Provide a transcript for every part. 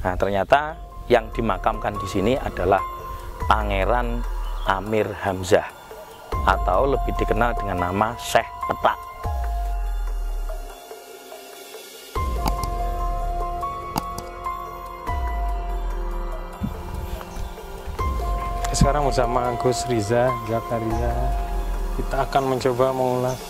Nah, ternyata yang dimakamkan di sini adalah Pangeran Amir Hamzah atau lebih dikenal dengan nama Syekh Petak. Sekarang bersama Gus Riza Zakaria kita akan mencoba mengulas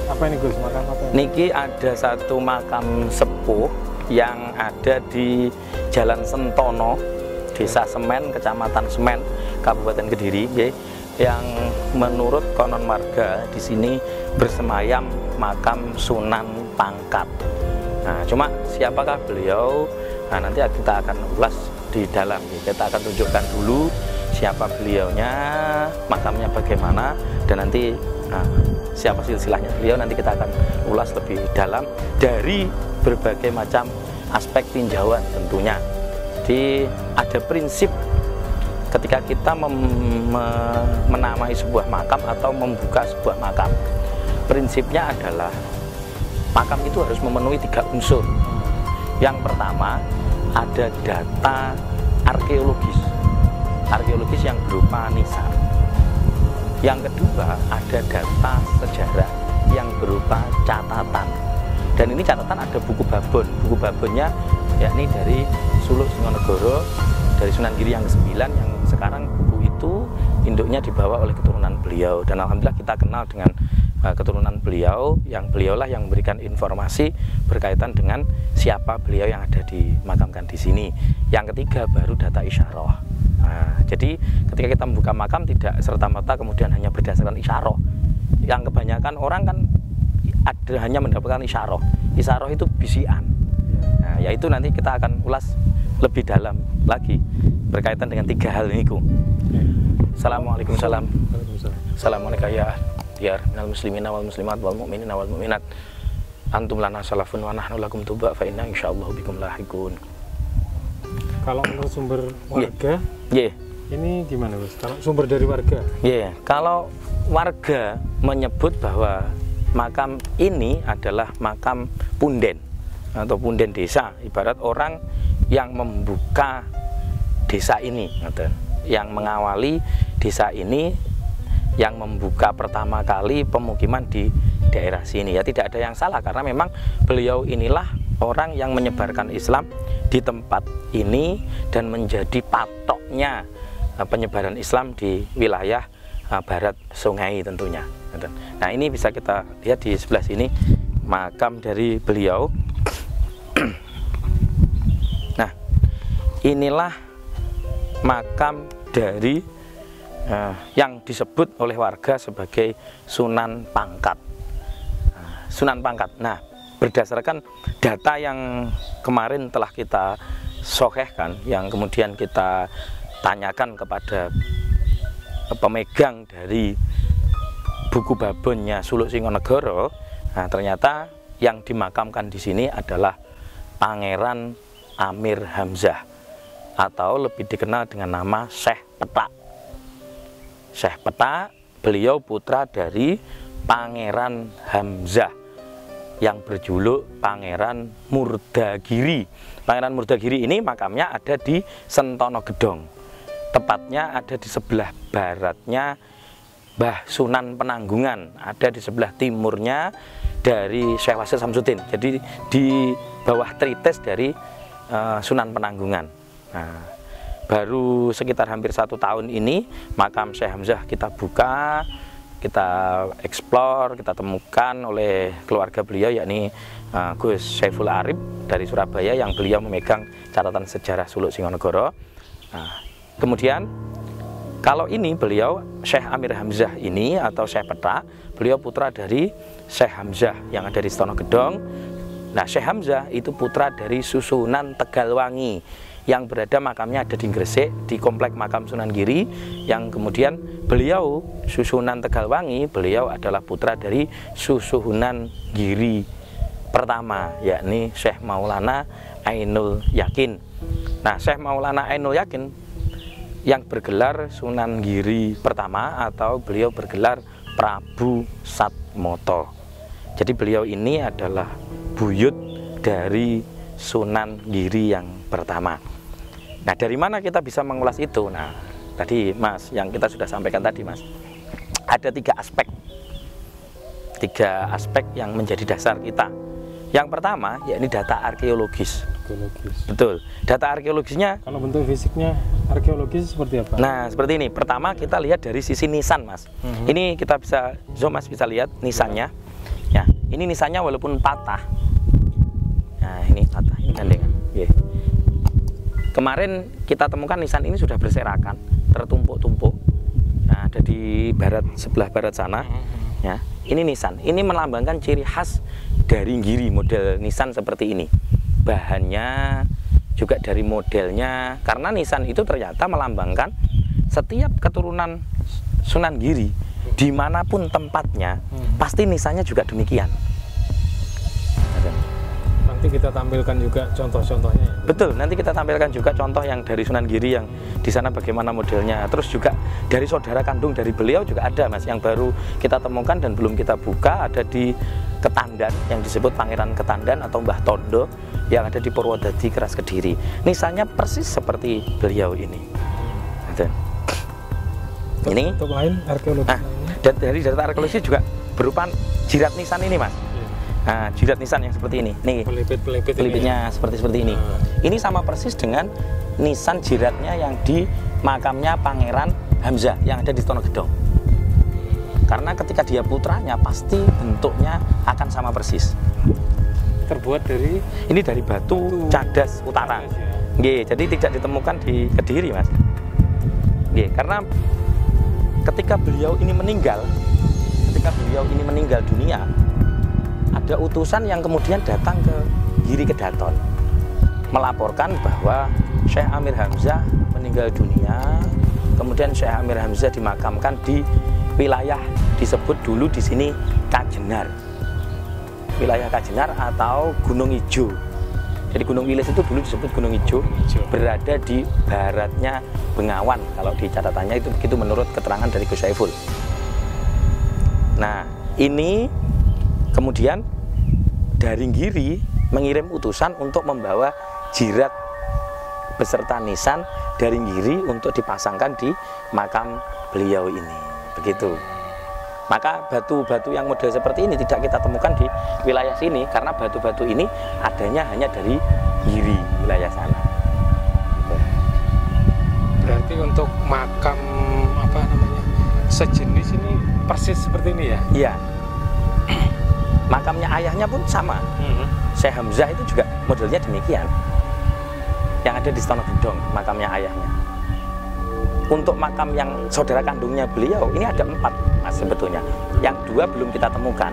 apa ini Gus, makam apa ini? Niki ada satu makam sepuh yang ada di Jalan Sentono, Desa Semen, Kecamatan Semen, Kabupaten Kediri, yang menurut konon warga di sini bersemayam makam Sunan Pangkat. Nah, cuma siapakah beliau? Nah, nanti kita akan ulas di dalam. Kita akan tunjukkan dulu siapa beliaunya, makamnya bagaimana, dan nanti siapa silsilahnya beliau, nanti kita akan ulas lebih dalam dari berbagai macam aspek tinjauan tentunya. Jadi ada prinsip ketika kita menamai sebuah makam atau membuka sebuah makam. Prinsipnya adalah makam itu harus memenuhi 3 unsur. Yang pertama, ada data arkeologis yang berupa nisan. Yang kedua, ada data sejarah yang berupa catatan. Dan ini catatan ada buku babon. Buku babonnya yakni dari Suluk Singonegoro, dari Sunan Giri yang ke-9, yang sekarang buku itu induknya dibawa oleh keturunan beliau. Dan alhamdulillah kita kenal dengan keturunan beliau, yang beliaulah yang memberikan informasi berkaitan dengan siapa beliau yang ada dimakamkan di sini. Yang ketiga baru data isyarah. Nah, jadi ketika kita membuka makam tidak serta-merta kemudian hanya berdasarkan isyarah. Yang kebanyakan orang kan hanya mendapatkan isyarah. Isyarah itu bisian. Nah, yaitu nanti kita akan ulas lebih dalam lagi berkaitan dengan 3 hal ini. Assalamualaikum salam. Assalamualaikum ya diyar minal muslimina wal muslimat wal mu'minina wal mu'minat. Antum lana salafun wa nahnu lakum tuba fa inna insyaallah bikum lahiqun. Kalau menurut sumber warga, ini gimana Gus? Kalau sumber dari warga? Kalau warga menyebut bahwa makam ini adalah makam punden atau punden desa, ibarat orang yang membuka desa ini, yang mengawali desa ini, yang membuka pertama kali pemukiman di daerah sini. Ya tidak ada yang salah karena memang beliau inilah orang yang menyebarkan Islam di tempat ini dan menjadi patoknya penyebaran Islam di wilayah barat Sungai tentunya. Nah, ini bisa kita lihat di sebelah sini makam dari beliau. Nah, inilah makam dari yang disebut oleh warga sebagai Sunan Pangkat. Sunan Pangkat. Nah, berdasarkan data yang kemarin telah kita sohehkan, yang kemudian kita tanyakan kepada pemegang dari buku babonnya Suluk Singonegoro, nah ternyata yang dimakamkan di sini adalah Pangeran Amir Hamzah atau lebih dikenal dengan nama Syekh Petak. Syekh Petak, beliau putra dari Pangeran Hamzah yang berjuluk Pangeran Murdagiri. Pangeran Murdagiri ini makamnya ada di Sentono Gedong. Tepatnya ada di sebelah baratnya Mbah Sunan Penanggungan, ada di sebelah timurnya dari Syekh Wasil Samsudin. Jadi di bawah trites dari Sunan Penanggungan. Nah, baru sekitar hampir 1 tahun ini makam Syekh Hamzah kita buka, kita eksplor, kita temukan oleh keluarga beliau, yakni Gus Saiful Arif dari Surabaya, yang beliau memegang catatan sejarah Suluk Singonegoro. Nah, kemudian kalau ini beliau Syekh Amir Hamzah ini atau Syekh Petak, beliau putra dari Syekh Hamzah yang ada di Sentono Gedong. Nah, Syekh Hamzah itu putra dari Susunan Tegalwangi yang berada makamnya ada di Gresik, di komplek makam Sunan Giri, yang kemudian beliau Susunan Tegalwangi, beliau adalah putra dari Susuhunan Giri pertama, yakni Syekh Maulana Ainul Yakin. Nah, Syekh Maulana Ainul Yakin yang bergelar Sunan Giri pertama atau beliau bergelar Prabu Satmoto. Jadi beliau ini adalah buyut dari Sunan Giri yang pertama. Nah, dari mana kita bisa mengulas itu? Nah, tadi Mas, yang kita sudah sampaikan tadi Mas, ada 3 aspek. 3 aspek yang menjadi dasar kita. Yang pertama, yakni data arkeologis. Betul. Data arkeologisnya. Kalau bentuk fisiknya arkeologis seperti apa? Nah, seperti ini. Pertama kita lihat dari sisi nisan, Mas. Ini kita bisa zoom, Mas, bisa lihat nisannya. Ya, ini nisannya walaupun patah. Nah, ini patah, ini gandengan. Kemarin kita temukan nisan ini sudah berserakan, tertumpuk-tumpuk. Nah, ada di barat, sebelah barat sana. Ya, ini nisan. Ini melambangkan ciri khas dari Giri, model nisan seperti ini. Bahannya juga dari modelnya, karena nisan itu ternyata melambangkan setiap keturunan Sunan Giri dimanapun tempatnya, pasti nisannya juga demikian. Nanti kita tampilkan juga contoh-contohnya. Betul, nanti kita tampilkan juga contoh yang dari Sunan Giri yang di sana bagaimana modelnya. Terus juga dari saudara kandung dari beliau juga ada, Mas, yang baru kita temukan dan belum kita buka, ada di Ketandan yang disebut Pangeran Ketandan atau Mbah Tondo yang ada di Purwodadi, Keras Kediri. Nisannya persis seperti beliau ini. Ini untuk lain arkeologi. Dan dari data arkeologi juga berupa jirat nisan ini, Mas. Nah, jirat nisan yang seperti ini. Nih, pelipitnya seperti ini. Ini sama persis dengan nisan jiratnya yang di makamnya Pangeran Hamzah yang ada di Stonogedong. Karena ketika dia putranya pasti bentuknya akan sama persis. Terbuat dari? Ini dari batu cadas utara. Nggih, jadi tidak ditemukan di Kediri, Mas. Nggih, karena ketika beliau ini meninggal dunia, ada utusan yang kemudian datang ke Giri Kedaton melaporkan bahwa Syekh Amir Hamzah meninggal dunia. Kemudian Syekh Amir Hamzah dimakamkan di wilayah disebut dulu di sini Kajenar, wilayah Kajenar atau Gunung Ijo. Jadi Gunung Wilis itu dulu disebut Gunung Ijo, berada di baratnya Bengawan. Kalau di catatannya itu begitu menurut keterangan dari Gus Saiful. Nah, ini kemudian dari Giri mengirim utusan untuk membawa jirat beserta nisan dari Giri untuk dipasangkan di makam beliau ini. Begitu. Maka batu-batu yang model seperti ini tidak kita temukan di wilayah sini karena batu-batu ini adanya hanya dari Giri, wilayah sana. Berarti untuk makam apa namanya sejenis ini persis seperti ini ya? Iya. Makamnya ayahnya pun sama. Syekh Hamzah itu juga modelnya demikian. Yang ada di Stonogedong, makamnya ayahnya. Untuk makam yang saudara kandungnya beliau, ini ada 4, Mas, sebetulnya. Yang 2 belum kita temukan.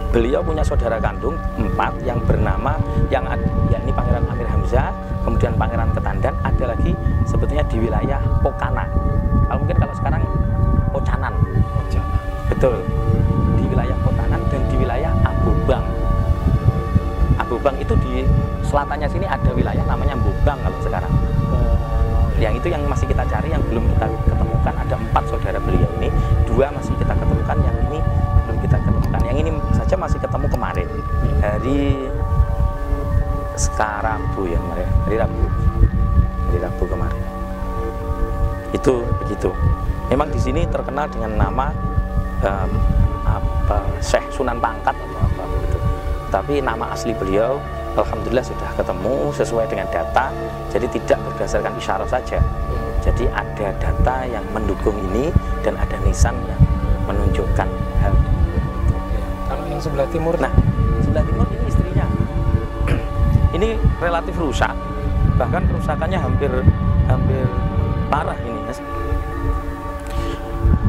Beliau punya saudara kandung 4 yang bernama, yakni Pangeran Amir Hamzah, kemudian Pangeran Ketandan, ada lagi sebetulnya di wilayah Pokana. Kalau sekarang Ocanan. Betul. Di wilayah Kotanan dan di wilayah Abobang. Abobang itu di selatannya sini ada wilayah namanya Mbobang kalau sekarang. Yang itu yang masih kita cari, yang belum kita ketemukan. Ada 4 saudara beliau ini, 2 masih kita ketemukan, yang ini belum kita ketemukan. Yang ini saja masih ketemu kemarin, hari Rabu ya kemarin, hari Rabu kemarin. Itu begitu. Memang di sini terkenal dengan nama Syekh Sunan Pangkat atau apa begitu. Tapi nama asli beliau alhamdulillah sudah ketemu sesuai dengan data, jadi tidak berdasarkan isyarat saja. Jadi ada data yang mendukung ini dan ada nisan yang menunjukkan hal itu. Kalau yang sebelah timur, nah sebelah timur ini istrinya. Ini relatif rusak, bahkan kerusakannya hampir parah ini, Mas.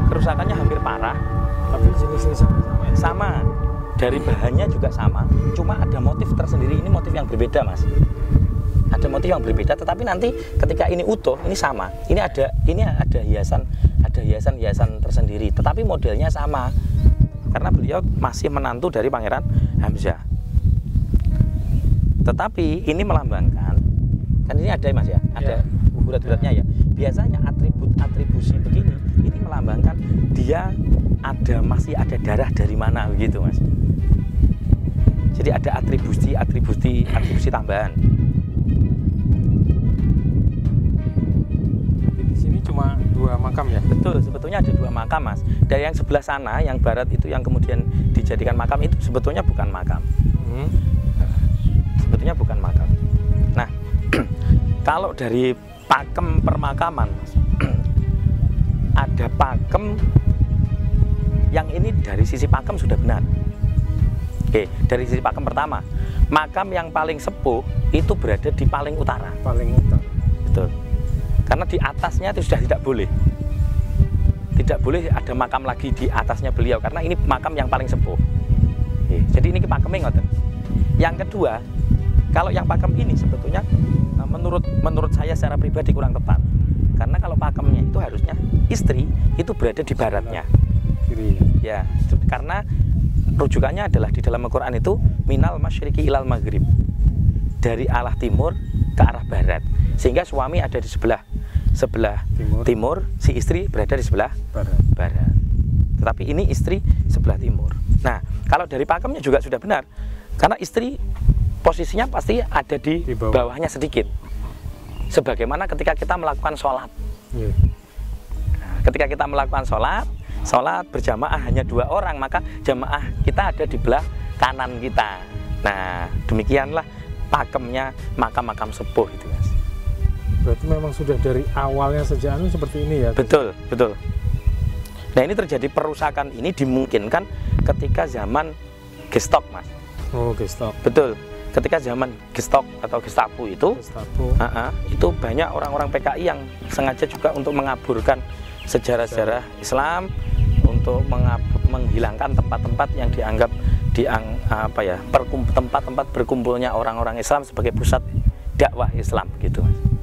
Kerusakannya hampir parah. Tapi jenisnya sama, dari bahannya juga sama, cuma ada motif tersendiri. Ini motif yang berbeda, Mas. Ada motif yang berbeda, tetapi nanti ketika ini utuh, ini sama. Ini ada hiasan tersendiri, tetapi modelnya sama. Karena beliau masih menantu dari Pangeran Hamzah. Tetapi ini melambangkan, kan ini ada, Mas ya, ada urat-uratnya ya. Biasanya atribusi begini, ini melambangkan dia masih ada darah dari mana begitu, Mas. Jadi ada atribusi tambahan. betul, sebetulnya ada 2 makam, Mas. Dari yang sebelah sana, yang barat itu yang kemudian dijadikan makam itu sebetulnya bukan makam. Sebetulnya bukan makam. Nah, kalau dari pakem permakaman, Mas, ada pakem yang ini dari sisi pakem sudah benar. Oke, dari sisi pakem pertama, makam yang paling sepuh itu berada di paling utara. Paling utara. Betul. Karena di atasnya itu sudah tidak boleh. Tidak boleh ada makam lagi di atasnya beliau karena ini makam yang paling sepuh. Oke, jadi ini pakemnya ngoten. Yang kedua, kalau yang pakem ini sebetulnya menurut saya secara pribadi kurang tepat. Karena kalau pakemnya itu harusnya istri itu berada di baratnya. Kiri. Ya, karena rujukannya adalah di dalam Al-Qur'an itu minal masyriqi ilal maghrib. Dari arah timur ke arah barat. Sehingga suami ada di sebelah timur, si istri berada di sebelah barat. Tetapi ini istri sebelah timur. Nah, kalau dari pakemnya juga sudah benar. Karena istri posisinya pasti ada di bawahnya sedikit. Sebagaimana ketika kita melakukan sholat. Nah, ketika kita melakukan sholat berjamaah hanya 2 orang, maka jamaah kita ada di belah kanan kita. Nah, demikianlah pakemnya makam-makam sepuh itu, Mas. Berarti memang sudah dari awalnya sejak seperti ini ya? Betul, betul. Nah, ini terjadi perusakan ini dimungkinkan ketika zaman Gestok, Mas. Oh, Gestok. Betul. Ketika zaman Gestok atau Gestapo itu banyak orang-orang PKI yang sengaja juga untuk mengaburkan sejarah-sejarah Islam, untuk menghilangkan tempat-tempat yang dianggap tempat-tempat berkumpulnya orang-orang Islam sebagai pusat dakwah Islam gitu, Mas.